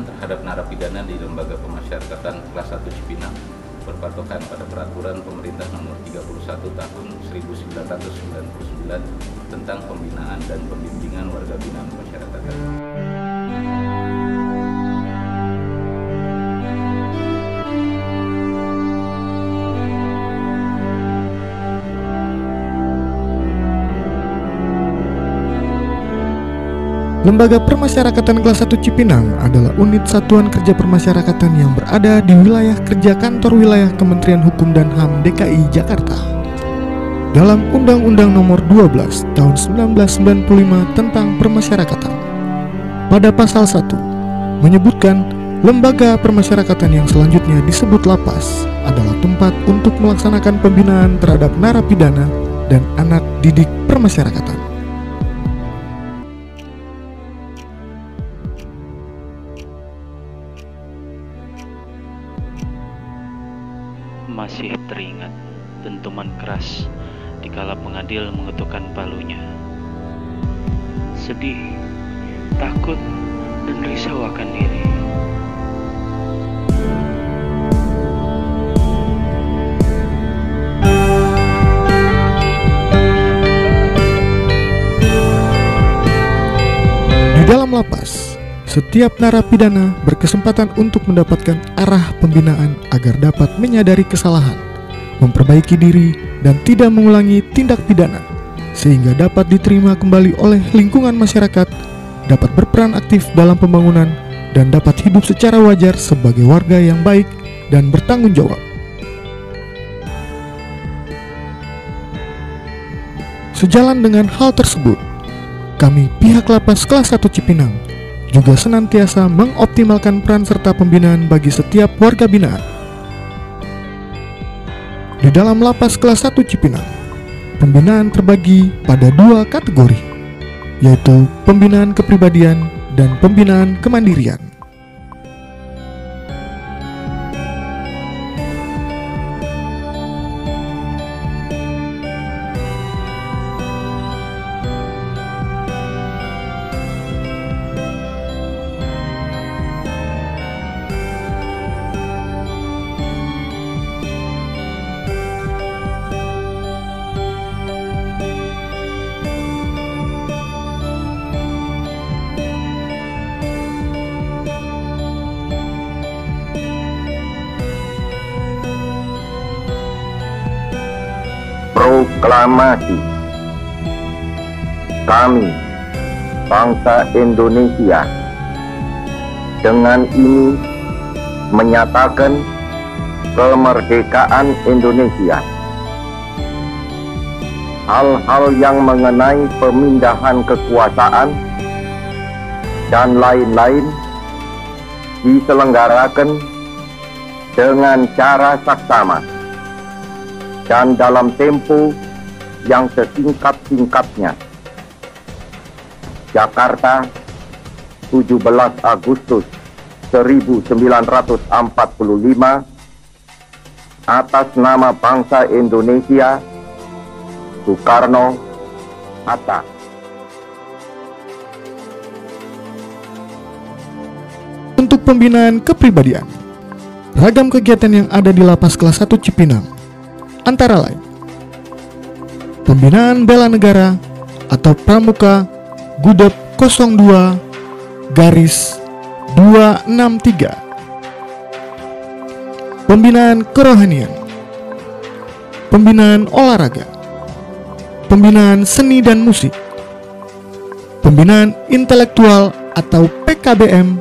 pembinaan terhadap narapidana di Lembaga Pemasyarakatan kelas 1 Cipinang berpatokan pada Peraturan Pemerintah Nomor 31 Tahun 1999 tentang pembinaan dan pembimbingan warga binaan pemasyarakatan. Lembaga Permasyarakatan Kelas 1 Cipinang adalah unit satuan kerja permasyarakatan yang berada di wilayah kerja kantor wilayah Kementerian Hukum dan HAM DKI Jakarta. Dalam Undang-Undang Nomor 12 Tahun 1995 tentang Permasyarakatan, pada pasal 1 menyebutkan lembaga permasyarakatan yang selanjutnya disebut lapas adalah tempat untuk melaksanakan pembinaan terhadap narapidana dan anak didik permasyarakatan. Masih teringat dentuman keras dikala pengadil mengetukkan palunya. Sedih, takut, dan risau akan diri. Di dalam lapas, setiap narapidana berkesempatan untuk mendapatkan arah pembinaan agar dapat menyadari kesalahan, memperbaiki diri, dan tidak mengulangi tindak pidana, sehingga dapat diterima kembali oleh lingkungan masyarakat, dapat berperan aktif dalam pembangunan, dan dapat hidup secara wajar sebagai warga yang baik dan bertanggung jawab. Sejalan dengan hal tersebut, kami pihak Lapas Kelas 1 Cipinang juga senantiasa mengoptimalkan peran serta pembinaan bagi setiap warga binaan. Di dalam Lapas Kelas 1 Cipinang, pembinaan terbagi pada dua kategori, yaitu pembinaan kepribadian dan pembinaan kemandirian. Proklamasi. Kami, bangsa Indonesia, dengan ini menyatakan kemerdekaan Indonesia. Hal-hal yang mengenai pemindahan kekuasaan dan lain-lain diselenggarakan dengan cara saksama dan dalam tempo yang sesingkat-singkatnya. Jakarta, 17 Agustus 1945, atas nama bangsa Indonesia, Soekarno Hatta. Untuk pembinaan kepribadian, ragam kegiatan yang ada di Lapas Kelas 1 Cipinang antara lain pembinaan bela negara atau Pramuka Gudep 02-263, pembinaan kerohanian, pembinaan olahraga, pembinaan seni dan musik, pembinaan intelektual atau PKBM,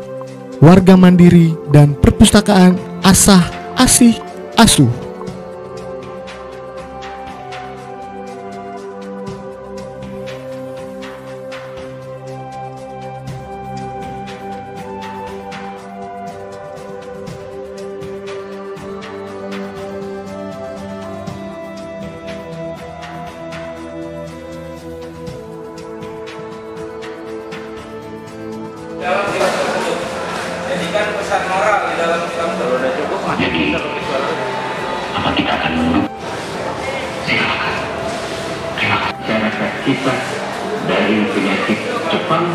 warga mandiri, dan perpustakaan asah, asih, asuh. Dalam film tersebut, jadikan pesan moral di dalam film tersebut. Sudah cukup, jadi apa kita akan menunggu? Silakan. Terima kasih. Masyarakat kita dari penyakit Jepang.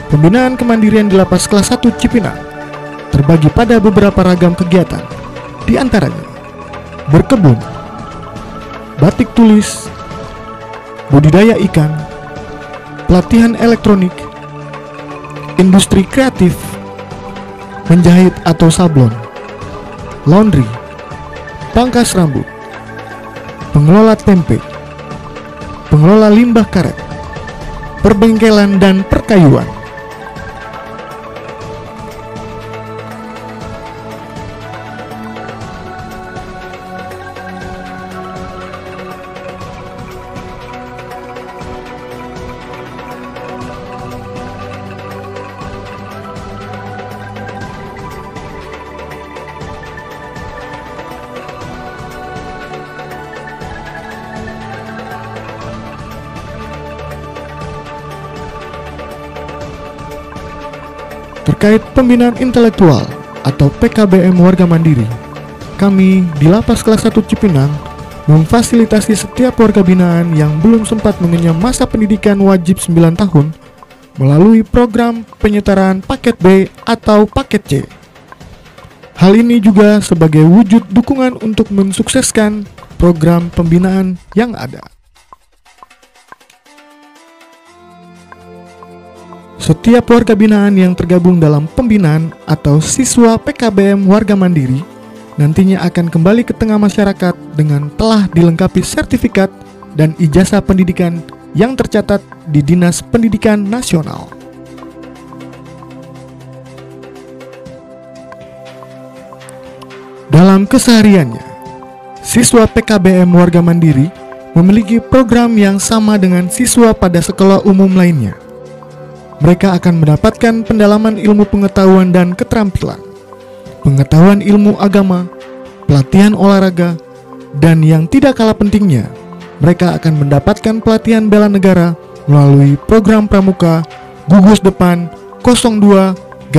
Pembinaan kemandirian di Lapas Kelas 1 Cipinang terbagi pada beberapa ragam kegiatan, di antaranya berkebun, batik tulis, budidaya ikan, pelatihan elektronik, industri kreatif, menjahit atau sablon, laundry, pangkas rambut, pengelola tempe, pengelola limbah karet, perbengkelan dan perkayuan. Terkait pembinaan intelektual atau PKBM warga mandiri, kami di Lapas Kelas 1 Cipinang memfasilitasi setiap warga binaan yang belum sempat mengenyam masa pendidikan wajib 9 tahun melalui program penyetaraan paket B atau paket C. Hal ini juga sebagai wujud dukungan untuk mensukseskan program pembinaan yang ada. Setiap warga binaan yang tergabung dalam pembinaan atau siswa PKBM warga mandiri nantinya akan kembali ke tengah masyarakat dengan telah dilengkapi sertifikat dan ijazah pendidikan yang tercatat di Dinas Pendidikan Nasional. Dalam kesehariannya, siswa PKBM warga mandiri memiliki program yang sama dengan siswa pada sekolah umum lainnya. Mereka akan mendapatkan pendalaman ilmu pengetahuan dan keterampilan, pengetahuan ilmu agama, pelatihan olahraga, dan yang tidak kalah pentingnya, mereka akan mendapatkan pelatihan bela negara melalui program pramuka gugus depan 02-263.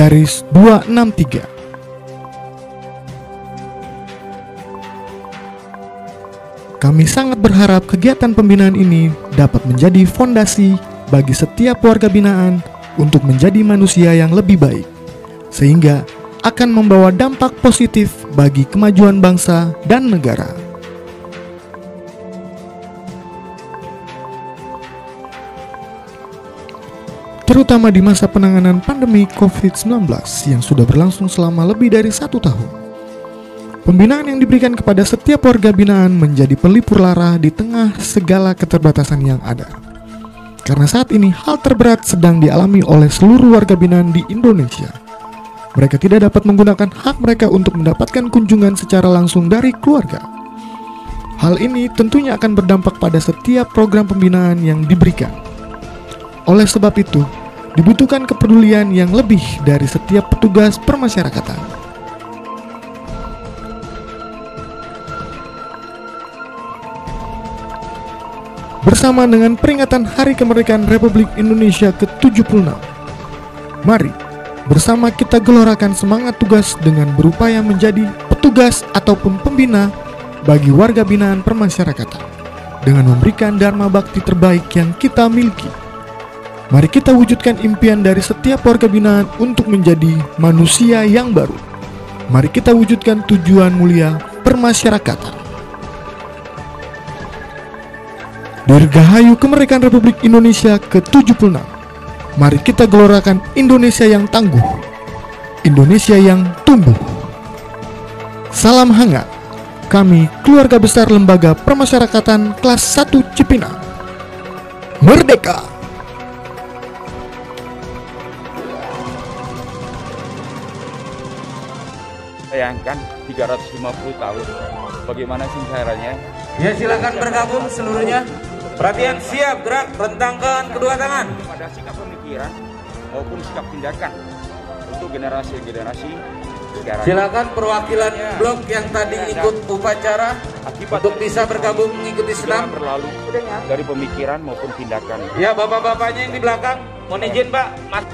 Kami sangat berharap kegiatan pembinaan ini dapat menjadi fondasi bagi setiap warga binaan untuk menjadi manusia yang lebih baik, sehingga akan membawa dampak positif bagi kemajuan bangsa dan negara. Terutama di masa penanganan pandemi COVID-19 yang sudah berlangsung selama lebih dari 1 tahun. Pembinaan yang diberikan kepada setiap warga binaan menjadi pelipur lara di tengah segala keterbatasan yang ada. Karena saat ini hal terberat sedang dialami oleh seluruh warga binaan di Indonesia. Mereka tidak dapat menggunakan hak mereka untuk mendapatkan kunjungan secara langsung dari keluarga. Hal ini tentunya akan berdampak pada setiap program pembinaan yang diberikan. Oleh sebab itu, dibutuhkan kepedulian yang lebih dari setiap petugas permasyarakatan. Bersama dengan peringatan Hari Kemerdekaan Republik Indonesia ke-76, mari bersama kita gelorakan semangat tugas dengan berupaya menjadi petugas ataupun pembina bagi warga binaan permasyarakatan dengan memberikan dharma bakti terbaik yang kita miliki. Mari kita wujudkan impian dari setiap warga binaan untuk menjadi manusia yang baru. Mari kita wujudkan tujuan mulia permasyarakatan. Dirgahayu Kemerdekaan Republik Indonesia ke-76. Mari kita gelorakan Indonesia yang tangguh, Indonesia yang tumbuh. Salam hangat. Kami keluarga besar Lembaga Permasyarakatan Kelas 1 Cipinang. Merdeka! Bayangkan 350 tahun. Bagaimana sih caranya? Ya, silakan bergabung seluruhnya. Perhatian, siap, gerak, rentangkan kedua tangan. Pada sikap pemikiran maupun sikap tindakan untuk generasi-generasi sekarang. Silakan perwakilan blok yang tadi ikut upacara untuk bisa bergabung mengikuti senam. Berlalu dari pemikiran maupun tindakan. Ya, bapak-bapaknya yang di belakang, mohon izin Pak, Mas.